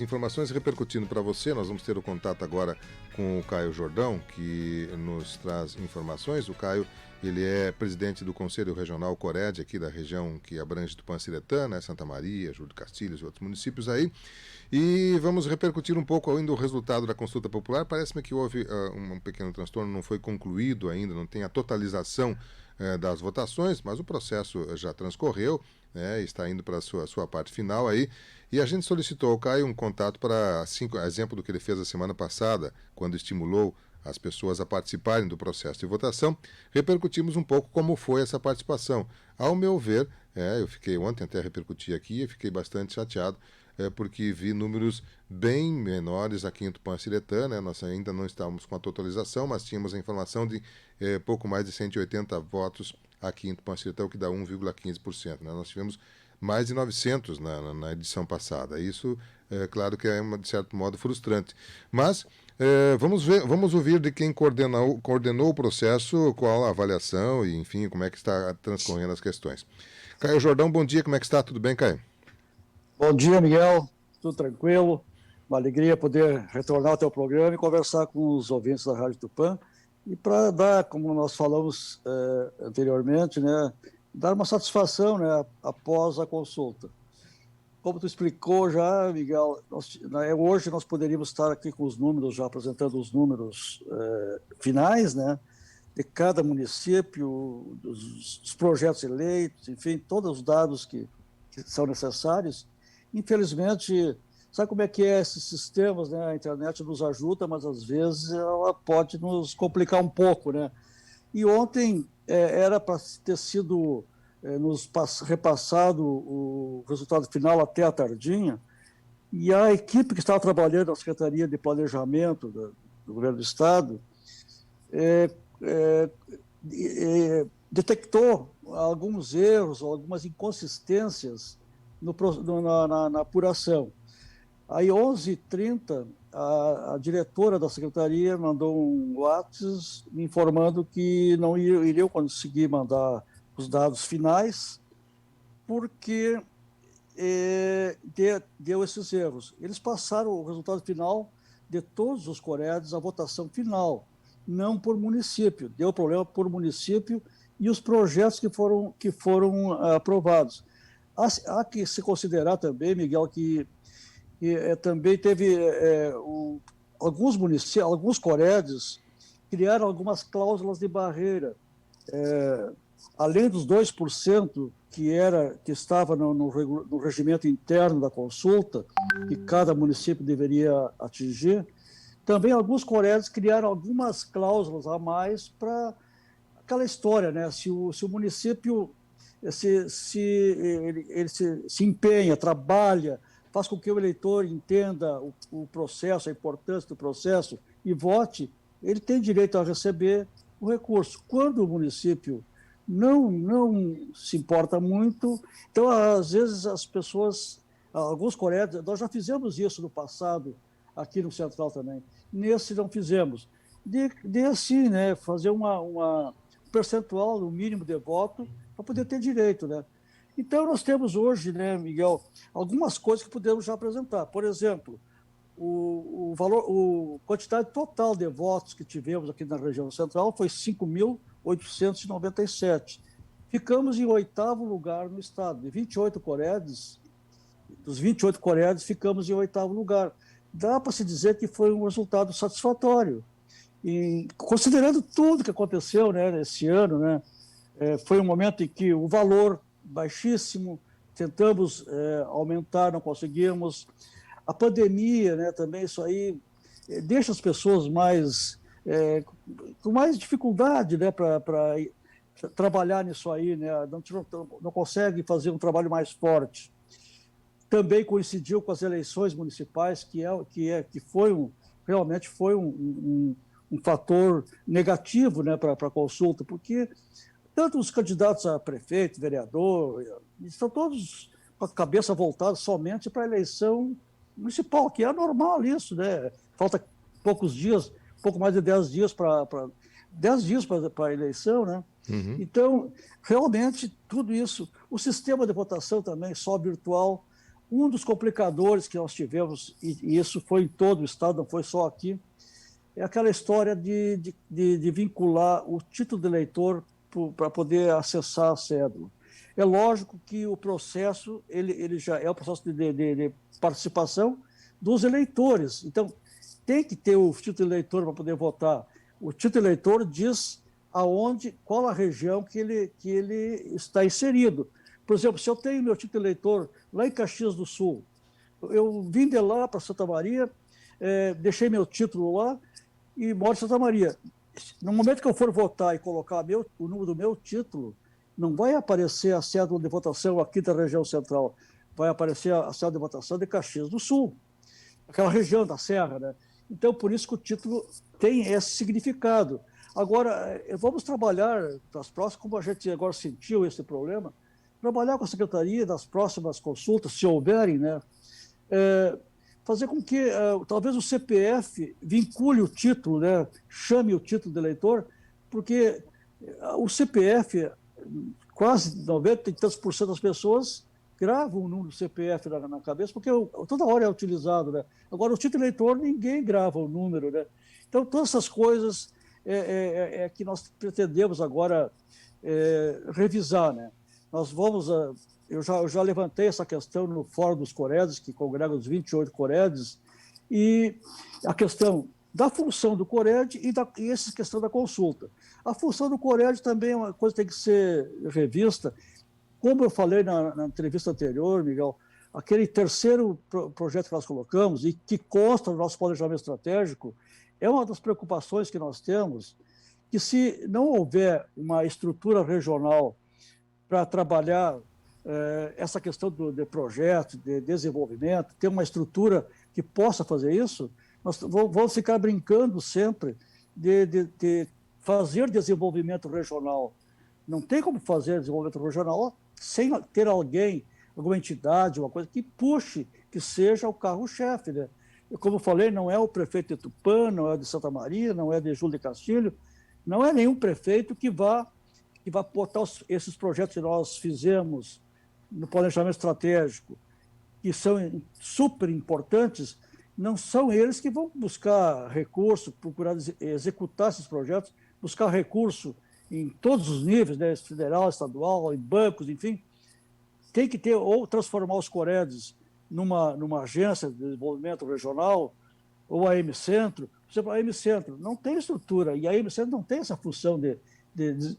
Informações repercutindo para você, nós vamos ter o contato agora com o Caio Jordão, que nos traz informações. O Caio, ele é presidente do Conselho Regional Cored, aqui da região que abrange Tupã-Siretã, né, Santa Maria, Júlio de Castilhos e outros municípios aí. E vamos repercutir um pouco ainda o resultado da consulta popular. Parece-me que houve um pequeno transtorno, não foi concluído ainda, não tem a totalização das votações, mas o processo já transcorreu, né, está indo para a sua parte final aí. E a gente solicitou ao Caio um contato para, assim, exemplo do que ele fez a semana passada, quando estimulou as pessoas a participarem do processo de votação, repercutimos um pouco como foi essa participação. Ao meu ver, eu fiquei ontem, até repercuti aqui, e fiquei bastante chateado, porque vi números bem menores aqui em Tupã-Siretã, né? Nós ainda não estávamos com a totalização, mas tínhamos a informação de pouco mais de 180 votos aqui em Tupã-Siretã, o que dá 1,15%. Né? Nós tivemos mais de 900 na edição passada. Isso, claro que é, de certo modo, frustrante. Mas vamos ouvir de quem coordenou o processo, qual a avaliação e, enfim, como é que está transcorrendo as questões. Caio Jordão, bom dia, como é que está? Tudo bem, Caio? Bom dia, Miguel. Tudo tranquilo? Uma alegria poder retornar ao teu programa e conversar com os ouvintes da Rádio Tupã. E para dar, como nós falamos anteriormente, né, dar uma satisfação, né, após a consulta. Como tu explicou já, Miguel, hoje nós poderíamos estar aqui com os números, já apresentando os números finais, né, de cada município, dos projetos eleitos, enfim, todos os dados que são necessários. Infelizmente, sabe como é que é esses sistemas, né? A internet nos ajuda, mas às vezes ela pode nos complicar um pouco, né? E ontem era para ter sido repassado o resultado final até a tardinha, e a equipe que estava trabalhando na Secretaria de Planejamento do Governo do Estado detectou alguns erros, algumas inconsistências na apuração. Aí, 11h30, a diretora da secretaria mandou um WhatsApp me informando que não iriam conseguir mandar os dados finais, porque deu esses erros. Eles passaram o resultado final de todos os Coredes, a votação final, não por município. Deu problema por município e os projetos que foram aprovados. Há que se considerar também, Miguel, que também teve alguns municípios, alguns Coredes criaram algumas cláusulas de barreira. Além dos 2% que estava no regimento interno da consulta, que cada município deveria atingir, também alguns Coredes criaram algumas cláusulas a mais para aquela história, né? Se o município ele se empenha, trabalha, faz com que o eleitor entenda o processo, a importância do processo e vote, ele tem direito a receber o recurso. Quando o município não se importa muito, então, às vezes, as pessoas, alguns Coredes, nós já fizemos isso no passado, aqui no Central também, nesse não fizemos. De assim, né, fazer uma percentual, no mínimo de voto, para poder ter direito, né? Então, nós temos hoje, né, Miguel, algumas coisas que podemos já apresentar. Por exemplo, a quantidade total de votos que tivemos aqui na região central foi 5.897. Ficamos em 8º lugar no estado. De 28 Coredes, dos 28 Coredes, ficamos em 8º lugar. Dá para se dizer que foi um resultado satisfatório. E, considerando tudo que aconteceu, né, nesse ano, né, foi um momento em que o valor baixíssimo, tentamos aumentar, não conseguimos. A pandemia, né, também isso aí deixa as pessoas com mais dificuldade, né, para trabalhar nisso aí, né, não consegue fazer um trabalho mais forte. Também coincidiu com as eleições municipais, que realmente foi um fator negativo, né, para a consulta, porque tanto os candidatos a prefeito, vereador, estão todos com a cabeça voltada somente para a eleição municipal, que é normal isso, né? Falta poucos dias, pouco mais de 10 dias para a eleição, né? Uhum. Então, realmente, tudo isso, o sistema de votação também, só virtual, Um dos complicadores que nós tivemos, e isso foi em todo o Estado, não foi só aqui, é aquela história de vincular o título de eleitor para poder acessar a cédula. É lógico que o processo ele já é o processo de participação dos eleitores. Então, tem que ter o título de eleitor para poder votar. O título de eleitor diz qual a região que ele está inserido. Por exemplo, se eu tenho meu título de eleitor lá em Caxias do Sul, eu vim de lá para Santa Maria, deixei meu título lá e moro em Santa Maria. No momento que eu for votar e colocar o número do meu título, não vai aparecer a cédula de votação aqui da região central, vai aparecer a cédula de votação de Caxias do Sul, aquela região da Serra, né? Então, por isso que o título tem esse significado. Agora, vamos trabalhar nas próximas, como a gente agora sentiu esse problema, trabalhar com a Secretaria nas próximas consultas, se houverem, né? Fazer com que talvez o CPF vincule o título, né? Chame o título de eleitor, porque o CPF, quase 90 e tantos por cento das pessoas gravam o número do CPF na cabeça, porque toda hora é utilizado, né? Agora, o título de eleitor, ninguém grava o número, né? Então, todas essas coisas que nós pretendemos agora revisar, né? Nós vamos... Eu já levantei essa questão no Fórum dos Coredes, que congrega os 28 Coredes, e a questão da função do Cored e essa questão da consulta. A função do Cored também é uma coisa que tem que ser revista. Como eu falei na entrevista anterior, Miguel, aquele terceiro projeto que nós colocamos e que consta no nosso planejamento estratégico é uma das preocupações que nós temos, que se não houver uma estrutura regional para trabalhar essa questão de projeto, de desenvolvimento, ter uma estrutura que possa fazer isso, nós vamos ficar brincando sempre de fazer desenvolvimento regional. Não tem como fazer desenvolvimento regional sem ter alguém, alguma entidade, uma coisa que puxe, que seja o carro-chefe, né? Como eu falei, não é o prefeito de Tupã, não é de Santa Maria, não é de Júlio de Castilho, não é nenhum prefeito que vá botar esses projetos que nós fizemos no planejamento estratégico, que são super importantes, não são eles que vão buscar recurso, procurar executar esses projetos, buscar recurso em todos os níveis, né, federal, estadual, em bancos, enfim. Tem que ter, ou transformar os Coredes numa agência de desenvolvimento regional, ou a M-Centro. Por exemplo, a M-Centro não tem estrutura, e a M-Centro não tem essa função de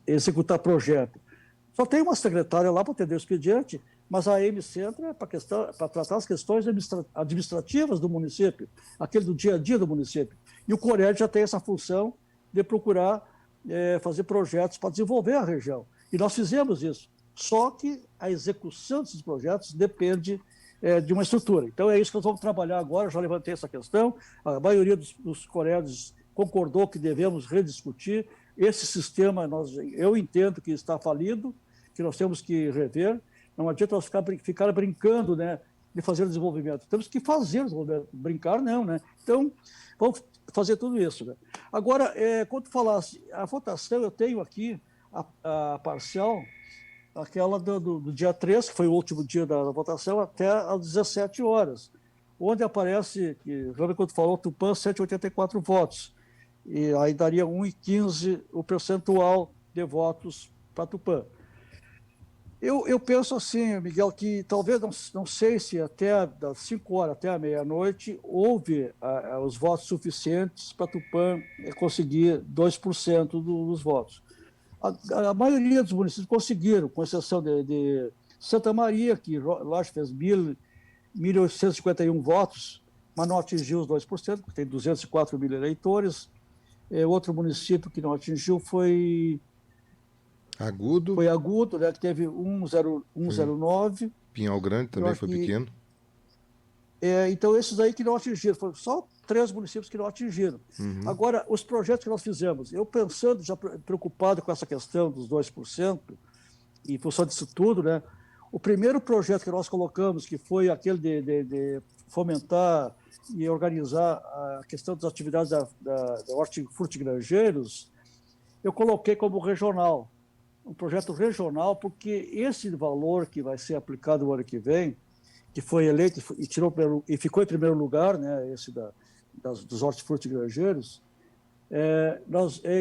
executar projeto. Só tem uma secretária lá para atender o expediente, mas a M-Centro é para tratar as questões administrativas do município, aquele do dia a dia do município. E o Cored já tem essa função de procurar fazer projetos para desenvolver a região. E nós fizemos isso. Só que a execução desses projetos depende de uma estrutura. Então é isso que nós vamos trabalhar agora, já levantei essa questão, a maioria dos Coredes concordou que devemos rediscutir. Esse sistema, eu entendo que está falido, que nós temos que rever. Não adianta nós ficar brincando, né, de fazer desenvolvimento. Temos que fazer desenvolvimento. Brincar, não, né? Então, vamos fazer tudo isso, né? Agora, quando tu falasse, a votação, eu tenho aqui a parcial, aquela do dia 3, que foi o último dia da votação, até às 17 horas, onde aparece, realmente quando tu falou, Tupã, 184 votos. E aí daria 1,15 o percentual de votos para Tupã. Eu penso assim, Miguel, que talvez, não sei se até das 5 horas até a meia-noite, houve os votos suficientes para Tupã conseguir 2% dos votos. A maioria dos municípios conseguiram, com exceção de Santa Maria, que lá fez 1.851 votos, mas não atingiu os 2%, porque tem 204 mil eleitores. Outro município que não atingiu foi Agudo. Foi Agudo, né, que teve 109. Pinhal Grande também foi pequeno. Então, esses aí que não atingiram, foram só 3 municípios que não atingiram. Uhum. Agora, os projetos que nós fizemos, eu pensando, já preocupado com essa questão dos 2%, e em função disso tudo, né, o primeiro projeto que nós colocamos, que foi aquele de fomentar e organizar a questão das atividades da hortifrutigranjeiros, eu coloquei como regional, um projeto regional, porque esse valor que vai ser aplicado no ano que vem, que foi eleito e ficou em primeiro lugar, né, esse dos hortifruti granjeiros.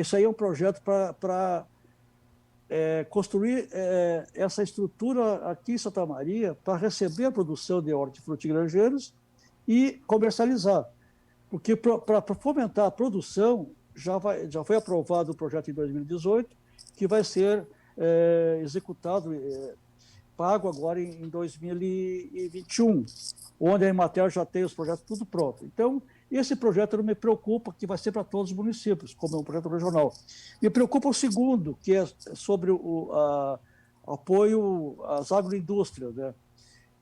Isso aí é um projeto para construir essa estrutura aqui em Santa Maria para receber a produção de hortifruti granjeiros e comercializar. Porque para fomentar a produção, já foi aprovado o projeto em 2018, que vai ser executado, pago agora em 2021, onde a Emater já tem os projetos tudo pronto. Então, esse projeto não me preocupa, que vai ser para todos os municípios, como é um projeto regional. Me preocupa o segundo, que é sobre o apoio às agroindústrias, né?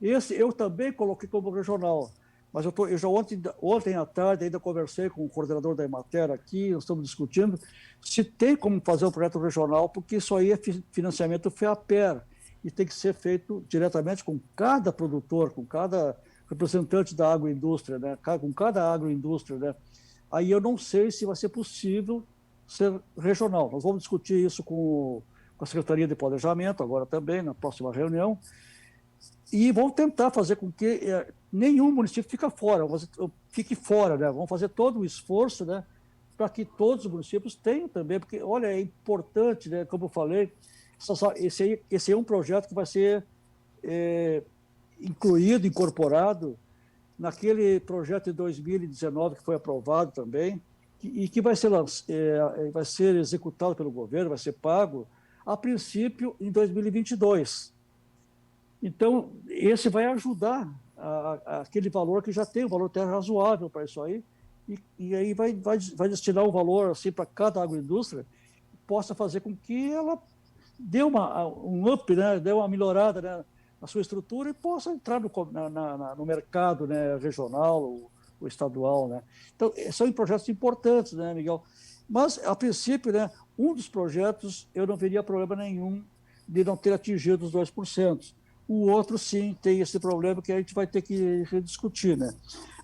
Esse eu também coloquei como regional, mas eu já ontem à tarde ainda conversei com o coordenador da Emater aqui, nós estamos discutindo se tem como fazer um projeto regional, porque isso aí é financiamento FEAPER, e tem que ser feito diretamente com cada produtor, com cada representante da agroindústria, né? Com cada agroindústria, né? Aí eu não sei se vai ser possível ser regional. Nós vamos discutir isso com a Secretaria de Planejamento agora também, na próxima reunião, e vamos tentar fazer com que nenhum município fique fora, né? Vamos fazer todo o esforço, né, para que todos os municípios tenham também, porque, olha, é importante, né, como eu falei, esse é um projeto que vai ser incluído, incorporado naquele projeto de 2019 que foi aprovado também, e que vai ser executado pelo governo, vai ser pago, a princípio, em 2022. Então, esse vai ajudar aquele valor que já tem, um valor até razoável para isso aí, e aí vai destinar um valor assim, para cada agroindústria, possa fazer com que ela dê um up, né, dê uma melhorada, né, na sua estrutura e possa entrar no mercado, né, regional ou estadual, né. Então, são projetos importantes, né, Miguel? Mas, a princípio, né, um dos projetos eu não veria problema nenhum de não ter atingido os 2%. O outro, sim, tem esse problema que a gente vai ter que rediscutir, né?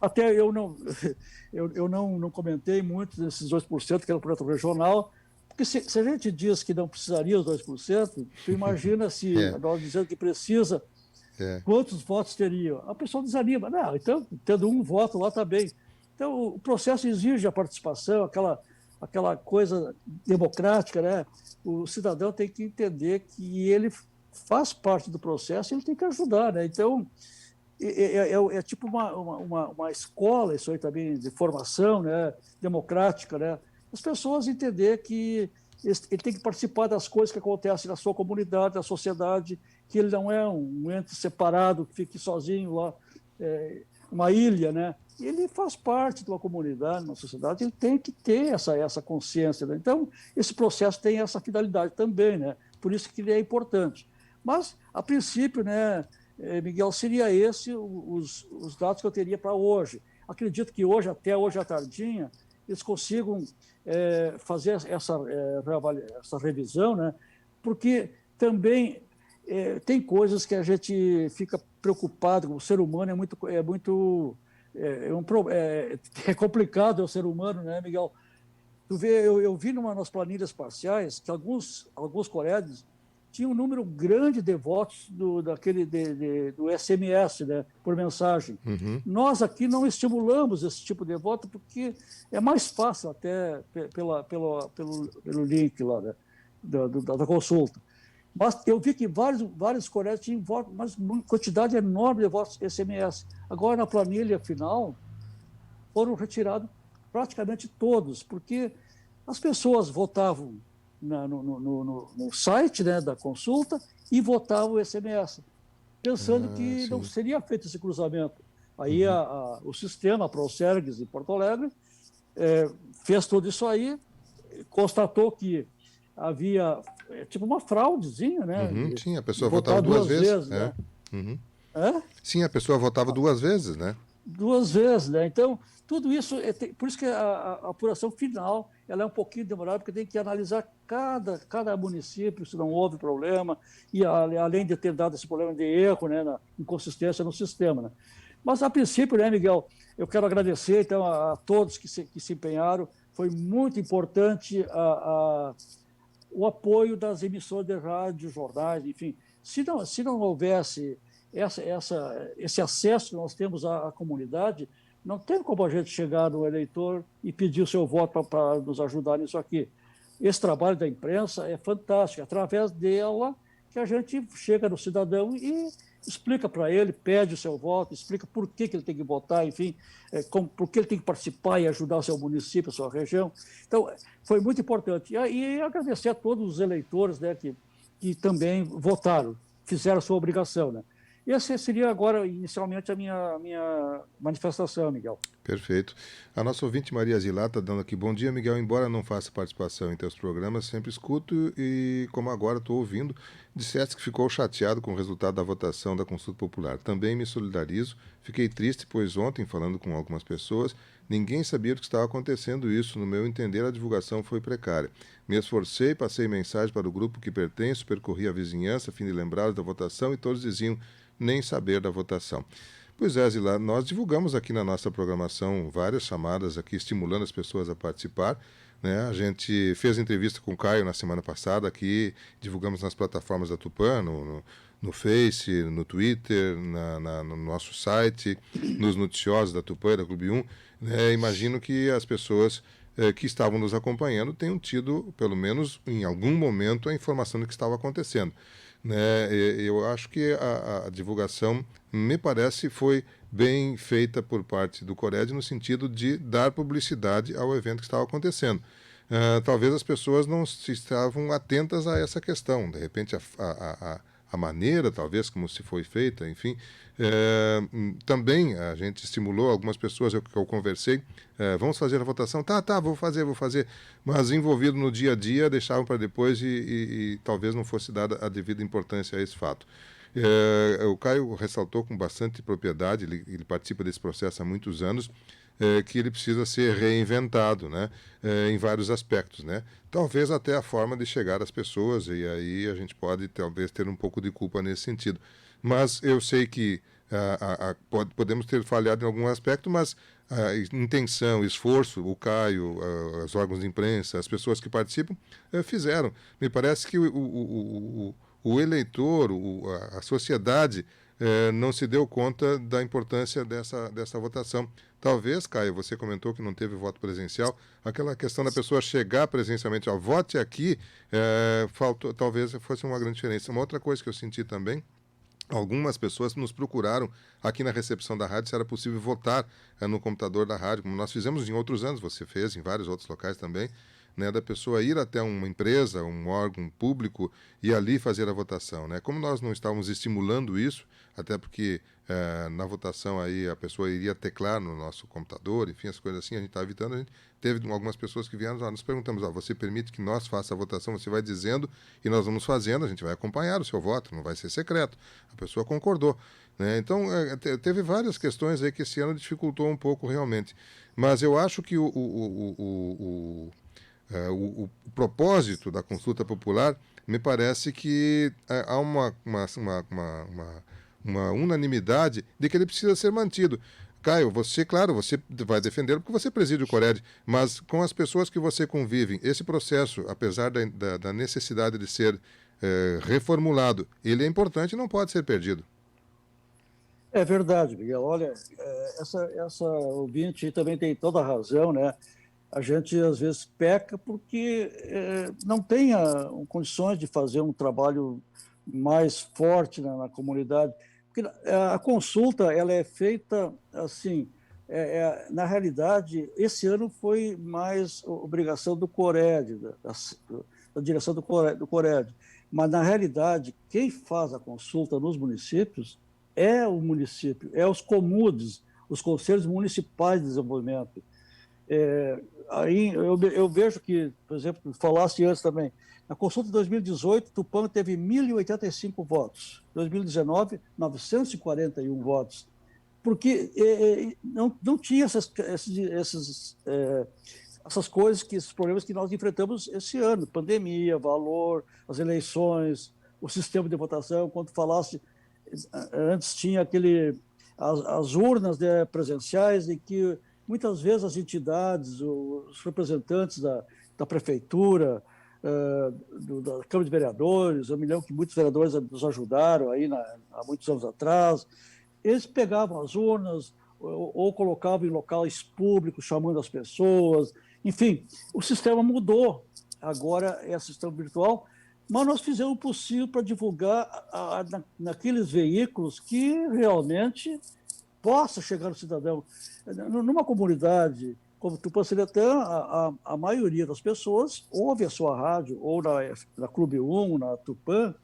Até eu não comentei muito desses 2%, que era o projeto regional, porque se a gente diz que não precisaria os 2%, tu imagina se nós dizendo que precisa, quantos votos teriam? A pessoa desanima. Não, então, tendo um voto lá está bem. Então, o processo exige a participação, aquela coisa democrática, né? O cidadão tem que entender que ele faz parte do processo e ele tem que ajudar, né? Então, é tipo uma escola, isso aí também, de formação, né, democrática, né? As pessoas entender que ele tem que participar das coisas que acontecem na sua comunidade, na sociedade, que ele não é um ente separado, que fique sozinho lá, uma ilha, né? Ele faz parte de uma comunidade, uma sociedade, ele tem que ter essa consciência, né? Então, esse processo tem essa finalidade também, né? Por isso que ele é importante. Mas, a princípio, né, Miguel, seria os dados que eu teria para hoje. Acredito que até hoje à tardinha, eles consigam fazer essa revisão, né, porque também tem coisas que a gente fica preocupado, o ser humano é complicado o ser humano, né, Miguel? Tu vê, eu vi nas planilhas parciais que alguns colégios tinha um número grande de votos do SMS, né, por mensagem. Uhum. Nós aqui não estimulamos esse tipo de voto porque é mais fácil até pelo link lá, né, da consulta. Mas eu vi que vários colégios tinham votos, mas uma quantidade enorme de votos SMS. Agora, na planilha final, foram retirados praticamente todos, porque as pessoas votavam no site, né, da consulta e votavam o SMS, pensando que não seria feito esse cruzamento. Aí o sistema, a Procergs em Porto Alegre, fez tudo isso aí, constatou que havia tipo uma fraudezinha, né? Uhum, sim, a pessoa votava duas vezes, né? Uhum. Sim, a pessoa votava duas vezes, né? Duas vezes, né? Então, tudo isso, por isso que a apuração final ela é um pouquinho demorada, porque tem que analisar cada município, se não houve problema, e além de ter dado esse problema de erro, né, na inconsistência no sistema, né? Mas, a princípio, né, Miguel, eu quero agradecer, então, a todos que se empenharam. Foi muito importante o apoio das emissoras de rádio, jornais, enfim. Se não houvesse esse acesso que nós temos à comunidade, não tem como a gente chegar no eleitor e pedir o seu voto para nos ajudar nisso aqui. Esse trabalho da imprensa é fantástico, através dela que a gente chega no cidadão e explica para ele, pede o seu voto, explica por que ele tem que votar, enfim, por que ele tem que participar e ajudar o seu município, a sua região. Então, foi muito importante. E agradecer a todos os eleitores, né, que também votaram, fizeram a sua obrigação, né? Essa seria agora, inicialmente, a minha manifestação, Miguel. Perfeito. A nossa ouvinte Maria Zilá está dando aqui, bom dia, Miguel, embora não faça participação em teus programas, sempre escuto e, como agora estou ouvindo, disseste que ficou chateado com o resultado da votação da consulta popular. Também me solidarizo, fiquei triste, pois ontem, falando com algumas pessoas, ninguém sabia do que estava acontecendo isso. No meu entender, a divulgação foi precária. Me esforcei, passei mensagem para o grupo que pertenço, percorri a vizinhança a fim de lembrá-los da votação e todos diziam nem saber da votação. Pois é, Zila, nós divulgamos aqui na nossa programação várias chamadas aqui, estimulando as pessoas a participar, né? A gente fez entrevista com o Caio na semana passada aqui, divulgamos nas plataformas da Tupã, no Face, no Twitter, no nosso site, nos noticiosos da Tupã e da Clube 1. Né? Imagino que as pessoas que estavam nos acompanhando tenham tido, pelo menos em algum momento, a informação do que estava acontecendo. Né? Eu acho que a divulgação, me parece, foi bem feita por parte do Cored no sentido de dar publicidade ao evento que estava acontecendo. Talvez as pessoas não estavam atentas a essa questão. De repente, a maneira, talvez, como se foi feita, enfim. Também a gente estimulou algumas pessoas que eu conversei, vamos fazer a votação? Tá, vou fazer. Mas envolvido no dia a dia, deixavam para depois e talvez não fosse dada a devida importância a esse fato. O Caio ressaltou com bastante propriedade, ele participa desse processo há muitos anos, que ele precisa ser reinventado, né, em vários aspectos, né? Talvez até a forma de chegar às pessoas, e aí a gente pode talvez ter um pouco de culpa nesse sentido. Mas eu sei que podemos ter falhado em algum aspecto, mas a intenção, esforço, o Caio, os órgãos de imprensa, as pessoas que participam, fizeram. Me parece que o eleitor, a sociedade, não se deu conta da importância dessa votação. Talvez, Caio, você comentou que não teve voto presencial, aquela questão da pessoa chegar presencialmente, vote aqui, talvez fosse uma grande diferença. Uma outra coisa que eu senti também, algumas pessoas nos procuraram aqui na recepção da rádio se era possível votar no computador da rádio, como nós fizemos em outros anos, você fez em vários outros locais também, né, da pessoa ir até uma empresa, um órgão público e ali fazer a votação, né? Como nós não estávamos estimulando isso, até porque na votação aí a pessoa iria teclar no nosso computador, enfim, as coisas assim, a gente está evitando. A gente teve algumas pessoas que vieram, nós perguntamos, você permite que nós faça a votação? Você vai dizendo e nós vamos fazendo, a gente vai acompanhar o seu voto, não vai ser secreto. A pessoa concordou, né? Então, teve várias questões aí que esse ano dificultou um pouco realmente. Mas eu acho que o propósito da consulta popular, me parece que há uma unanimidade de que ele precisa ser mantido. Caio, você vai defender porque você preside o Cored, mas com as pessoas que você convive, esse processo, apesar da necessidade de ser reformulado, ele é importante e não pode ser perdido. É verdade, Miguel. Olha, essa ouvinte também tem toda a razão, né? A gente, às vezes, peca porque não tem condições de fazer um trabalho mais forte na comunidade. Porque a consulta ela é feita assim, na realidade, esse ano foi mais obrigação do Cored, da direção do Cored. Mas, na realidade, quem faz a consulta nos municípios é o município, é os COMUDES, os Conselhos Municipais de Desenvolvimento. Aí eu vejo que, por exemplo, falasse antes também, na consulta de 2018, Tupã teve 1.085 votos, 2019, 941 votos, porque não tinha essas coisas, esses problemas que nós enfrentamos esse ano, pandemia, valor, as eleições, o sistema de votação. Quando falasse, antes tinha as urnas presenciais, em que muitas vezes as entidades, os representantes da prefeitura, da Câmara de Vereadores. Eu me lembro que muitos vereadores nos ajudaram aí há muitos anos atrás. Eles pegavam as urnas ou colocavam em locais públicos, chamando as pessoas. Enfim, o sistema mudou. Agora é sistema virtual, mas nós fizemos o possível para divulgar naqueles veículos que realmente possa chegar no cidadão. Numa comunidade como Tupanciretã, a maioria das pessoas ouve a sua rádio, ou na Clube 1, na Tupã,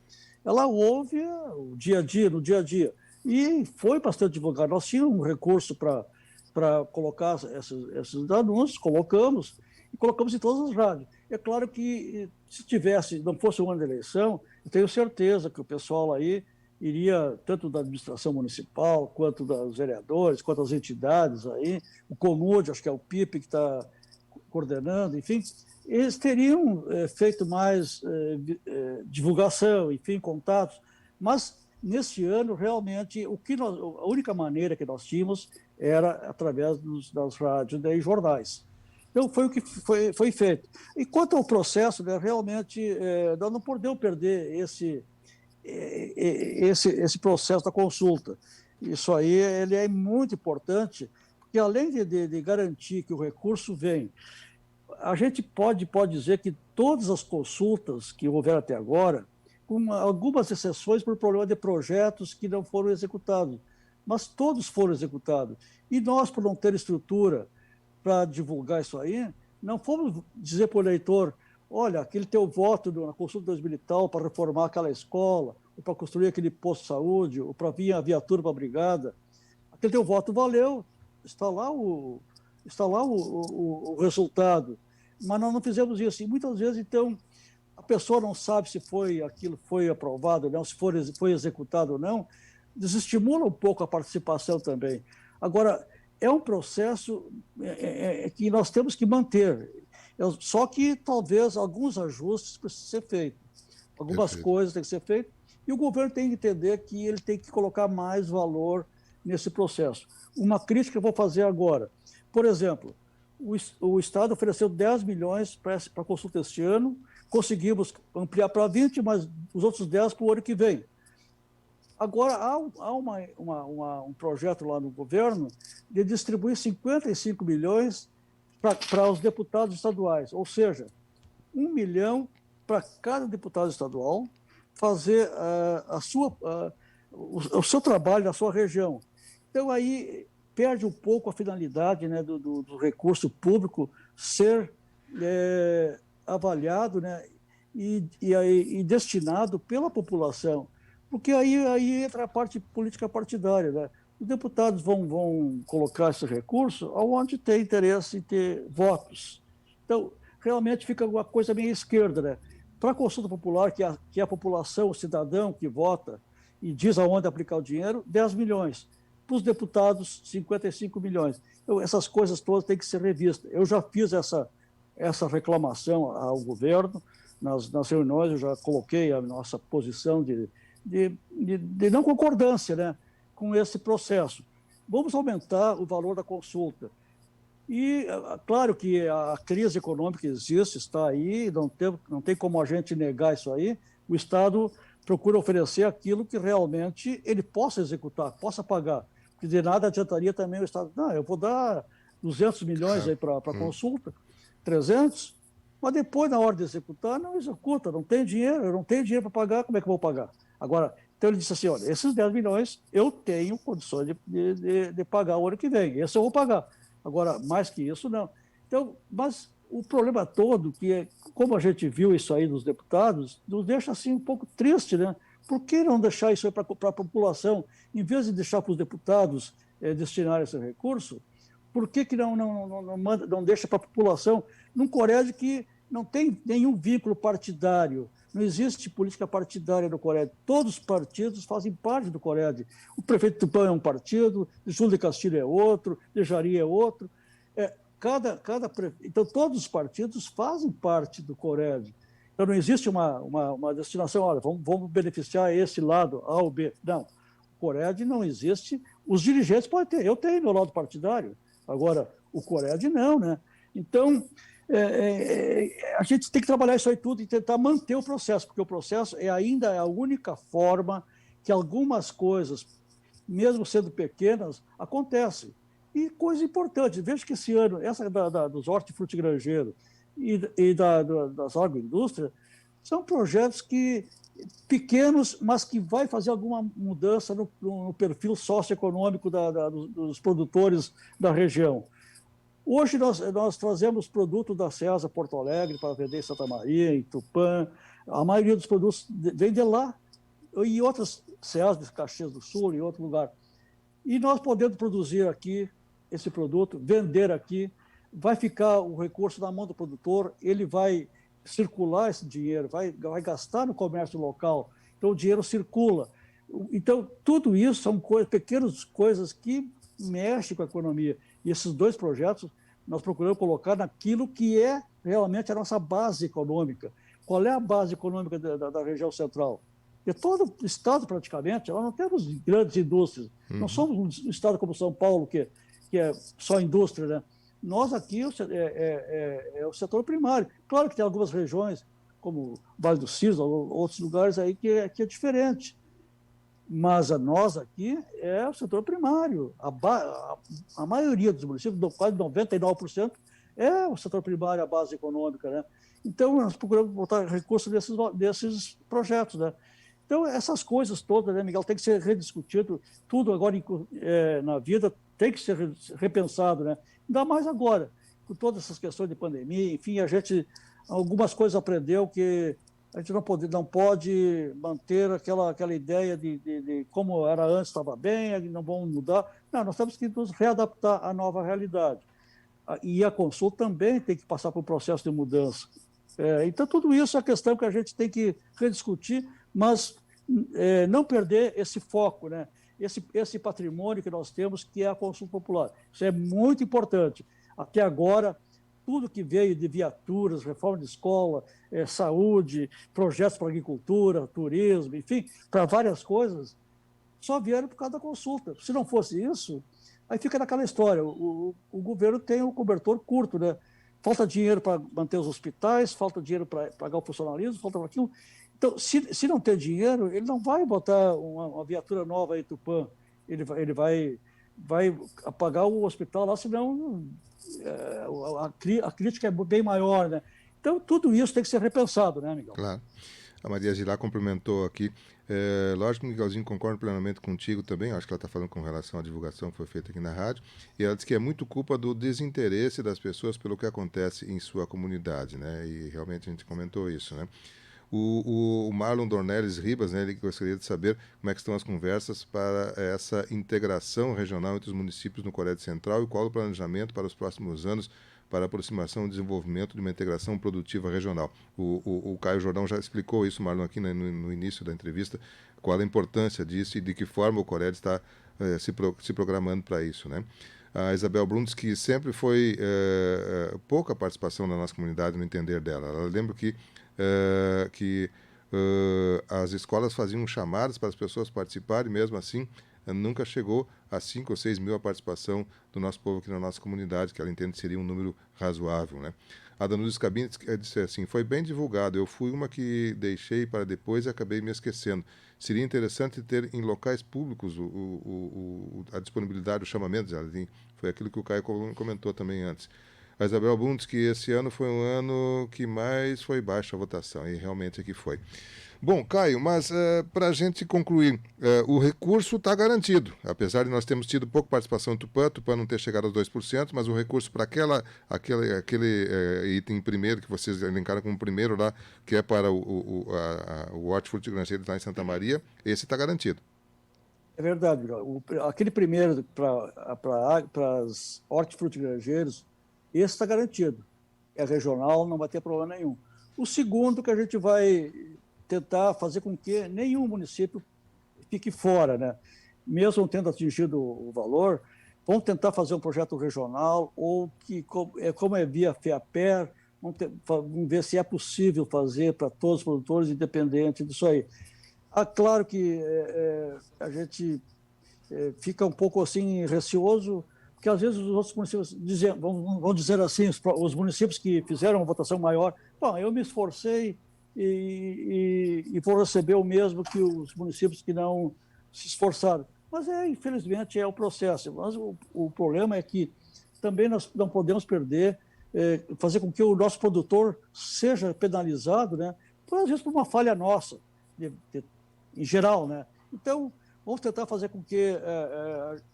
ela ouve no dia a dia. E foi bastante divulgado. Nós tínhamos um recurso para colocar esses anúncios, colocamos em todas as rádios. É claro que se não fosse um ano de eleição, eu tenho certeza que o pessoal aí iria, tanto da administração municipal, quanto dos vereadores, quanto das entidades aí, o CONUD, acho que é o PIP que está coordenando, enfim, eles teriam feito mais divulgação, enfim, contatos, mas nesse ano, realmente, a única maneira que nós tínhamos era através das rádios e jornais. Então, foi o que foi feito. E quanto ao processo, né, realmente, nós não podemos perder esse processo da consulta. Isso aí ele é muito importante, porque além de garantir que o recurso vem, a gente pode dizer que todas as consultas que houveram até agora, com algumas exceções por problema de projetos que não foram executados, mas todos foram executados. E nós, por não ter estrutura para divulgar isso aí, não fomos dizer para o eleitor: olha, aquele teu voto na consulta 2000 e tal para reformar aquela escola, ou para construir aquele posto de saúde, ou para vir a viatura para a brigada, aquele teu voto valeu, está lá o resultado. Mas nós não fizemos isso. E muitas vezes, então, a pessoa não sabe se aquilo foi aprovado ou não, se foi executado ou não, desestimula um pouco a participação também. Agora, é um processo que nós temos que manter. Só que talvez alguns ajustes precisem ser feitos. Algumas coisas têm que ser feitas, e o governo tem que entender que ele tem que colocar mais valor nesse processo. Uma crítica que eu vou fazer agora. Por exemplo, o Estado ofereceu 10 milhões para a consulta este ano, conseguimos ampliar para 20, mas os outros 10 para o ano que vem. Agora, há um projeto lá no governo de distribuir 55 milhões para os deputados estaduais, ou seja, 1 milhão para cada deputado estadual fazer o seu trabalho na sua região. Então, aí perde um pouco a finalidade, né, do recurso público ser avaliado, né, e destinado pela população. Porque aí entra a parte política partidária, né? Os deputados vão colocar esse recurso onde tem interesse em ter votos. Então, realmente fica uma coisa meio esquerda, né? Para a consulta popular, que é a população, o cidadão que vota e diz aonde aplicar o dinheiro, 10 milhões. Para os deputados, 55 milhões. Então, essas coisas todas têm que ser revistas. Eu já fiz essa reclamação ao governo, nas reuniões eu já coloquei a nossa posição de não concordância, né, com esse processo. Vamos aumentar o valor da consulta. E, claro que a crise econômica existe, está aí, não tem como a gente negar isso aí. O Estado procura oferecer aquilo que realmente ele possa executar, possa pagar. Porque de nada adiantaria também o Estado: não, eu vou dar 200 milhões aí para a consulta, 300, mas depois, na hora de executar, não executa, não tem dinheiro, eu não tenho dinheiro para pagar, como é que eu vou pagar? Agora, então ele disse assim: olha, esses 10 milhões eu tenho condições de pagar o ano que vem, esse eu vou pagar. Agora, mais que isso, não. Então, mas o problema todo, que é, como a gente viu isso aí dos deputados, nos deixa assim um pouco triste, né? Por que não deixar isso aí para a população, em vez de deixar para os deputados destinarem esse recurso? Por que não deixa para a população, num Cored que não tem nenhum vínculo partidário? Não existe política partidária no Cored. Todos os partidos fazem parte do Cored. O prefeito de Tupã é um partido, de Júlio de Castilho é outro, de Jari é outro. Então, todos os partidos fazem parte do Cored. Então, não existe uma destinação: olha, vamos beneficiar esse lado, A ou B. Não. O Cored não existe. Os dirigentes podem ter. Eu tenho meu lado partidário. Agora, o Cored não, né? Então, A gente tem que trabalhar isso aí tudo e tentar manter o processo, porque o processo ainda é a única forma que algumas coisas, mesmo sendo pequenas, acontecem. E coisa importante, veja que esse ano, essa dos hortifruti granjeiros das agroindústrias, são projetos pequenos, mas que vai fazer alguma mudança no perfil socioeconômico dos produtores da região. Hoje nós trazemos produto da CEASA Porto Alegre para vender em Santa Maria, em Tupã. A maioria dos produtos vem de lá e outras CEASA de Caxias do Sul, em outro lugar. E nós podendo produzir aqui esse produto, vender aqui, vai ficar o recurso na mão do produtor, ele vai circular esse dinheiro, vai gastar no comércio local, então o dinheiro circula. Então, tudo isso são pequenas coisas que mexem com a economia. E esses dois projetos nós procuramos colocar naquilo que é realmente a nossa base econômica. Qual é a base econômica da região central? Porque todo o estado, praticamente, nós não temos grandes indústrias. Não somos um estado como São Paulo, que é só indústria, né? Nós aqui é o setor primário. Claro que tem algumas regiões, como Vale do Silva, ou outros lugares aí que é diferente. Mas nós aqui é o setor primário. A maioria dos municípios, quase 99%, é o setor primário, a base econômica, né? Então, nós procuramos botar recursos desses projetos, né? Então, essas coisas todas, né, Miguel, tem que ser rediscutido. Tudo agora na vida tem que ser repensado, né? Ainda mais agora, com todas essas questões de pandemia, enfim, algumas coisas aprendeu que a gente não pode manter aquela ideia de como era antes, estava bem, não vamos mudar. Não, nós temos que nos readaptar à nova realidade. E a Consul também tem que passar por um processo de mudança. Então, tudo isso é questão que a gente tem que rediscutir, mas não perder esse foco, né? Esse patrimônio que nós temos, que é a Consul Popular. Isso é muito importante. Até agora, tudo que veio de viaturas, reforma de escola, saúde, projetos para agricultura, turismo, enfim, para várias coisas, só vieram por causa da consulta. Se não fosse isso, aí fica naquela história, o governo tem um cobertor curto, né? Falta dinheiro para manter os hospitais, falta dinheiro para pagar o funcionalismo, falta aquilo. Então, se não tem dinheiro, ele não vai botar uma viatura nova em Tupã, ele vai apagar o hospital lá, senão a crítica é bem maior, né? Então, tudo isso tem que ser repensado, né, Miguel? Claro. A Maria Gilá complementou aqui. Lógico que, Miguelzinho, concordo plenamente contigo também. Acho que ela está falando com relação à divulgação que foi feita aqui na rádio. E ela diz que é muito culpa do desinteresse das pessoas pelo que acontece em sua comunidade, né? E realmente a gente comentou isso, né? O Marlon Dornelles Ribas, né, ele gostaria de saber como é que estão as conversas para essa integração regional entre os municípios no Coréia Central e qual o planejamento para os próximos anos para a aproximação e desenvolvimento de uma integração produtiva regional. O Caio Jordão já explicou isso, Marlon, aqui no início da entrevista, qual a importância disso e de que forma o Coréia está se programando para isso, né? A Isabel Bruns, que sempre foi pouca participação da nossa comunidade no entender dela. Ela lembra que as escolas faziam chamadas para as pessoas participarem, mesmo assim nunca chegou a 5 ou 6 mil a participação do nosso povo aqui na nossa comunidade, que ela entende seria um número razoável, né? A Danusa Scabini disse assim: foi bem divulgado, eu fui uma que deixei para depois e acabei me esquecendo. Seria interessante ter em locais públicos a disponibilidade, o chamamento, foi aquilo que o Caio comentou também antes. A Isabel Bundes, que esse ano foi um ano que mais foi baixa a votação, e realmente aqui foi. Bom, Caio, mas para a gente concluir, o recurso está garantido, apesar de nós termos tido pouca participação do Tupã não ter chegado aos 2%, mas o recurso para aquele item primeiro, que vocês elencaram como primeiro lá, que é para o hortifruti granjeiro lá em Santa Maria, esse está garantido. É verdade, aquele primeiro para os hortifruti granjeiros, esse está garantido. É regional, não vai ter problema nenhum. O segundo que a gente vai tentar fazer com que nenhum município fique fora, né? Mesmo tendo atingido o valor, vamos tentar fazer um projeto regional ou que, como é via FEAPER, vamos ver se é possível fazer para todos os produtores, independente disso aí. Claro que a gente fica um pouco assim receoso porque às vezes os outros municípios vão dizer assim, os municípios que fizeram uma votação maior, bom, eu me esforcei e vou receber o mesmo que os municípios que não se esforçaram. Mas, infelizmente, é o processo. Mas o problema é que também nós não podemos perder, fazer com que o nosso produtor seja penalizado, né, às vezes por uma falha nossa, em geral, né? Então, vamos tentar fazer com que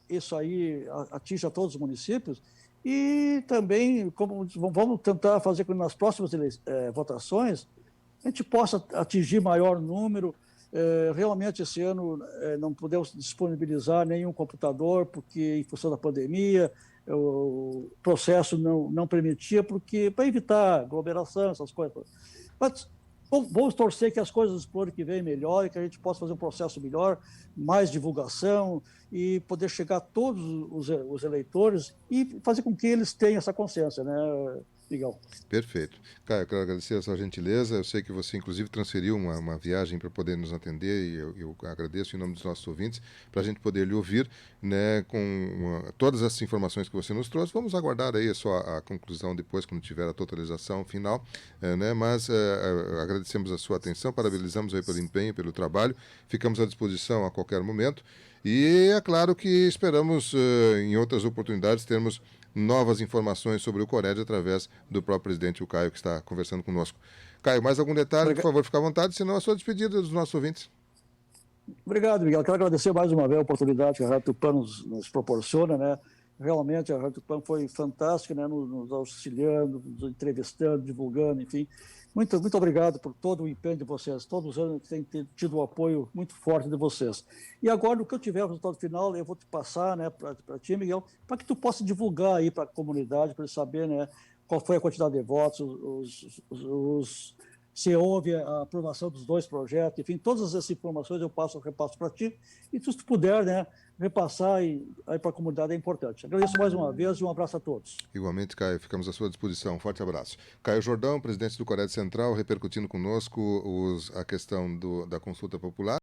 isso aí atinja todos os municípios e também vamos tentar fazer com que nas próximas votações a gente possa atingir maior número. Realmente, esse ano não podemos disponibilizar nenhum computador, porque, em função da pandemia, o processo não permitia, porque para evitar aglomeração, essas coisas. Mas vamos torcer que as coisas para o ano que vem melhorem, que a gente possa fazer um processo melhor, mais divulgação e poder chegar a todos os eleitores e fazer com que eles tenham essa consciência, né, Miguel? Perfeito. Caio, eu quero agradecer a sua gentileza. Eu sei que você, inclusive, transferiu uma viagem para poder nos atender e eu agradeço em nome dos nossos ouvintes para a gente poder lhe ouvir, né, com todas essas informações que você nos trouxe. Vamos aguardar aí a conclusão depois, quando tiver a totalização final, né, mas agradecemos a sua atenção, parabenizamos aí pelo empenho, pelo trabalho. Ficamos à disposição a qualquer momento e é claro que esperamos em outras oportunidades termos novas informações sobre o Cored através do próprio presidente, o Caio, que está conversando conosco. Caio, mais algum detalhe? Por favor, fique à vontade, senão a sua despedida dos nossos ouvintes. Obrigado, Miguel. Quero agradecer mais uma vez a oportunidade que a Rádio Tupã nos proporciona, né? Realmente a Rádio Tupã foi fantástica, né? Nos auxiliando, nos entrevistando, divulgando, enfim. Muito, muito obrigado por todo o empenho de vocês. Todos os anos têm tido um apoio muito forte de vocês. E agora, no que eu tiver o resultado final, eu vou te passar, né, para ti, Miguel, para que tu possa divulgar aí para a comunidade, para saber, né, qual foi a quantidade de votos, se houve a aprovação dos 2 projetos, enfim, todas essas informações eu repasso para ti, e se tu puder, né, repassar aí para a comunidade é importante. Agradeço mais uma vez e um abraço a todos. Igualmente, Caio, ficamos à sua disposição. Um forte abraço. Caio Jordão, presidente do Cored Central, repercutindo conosco a questão da consulta popular.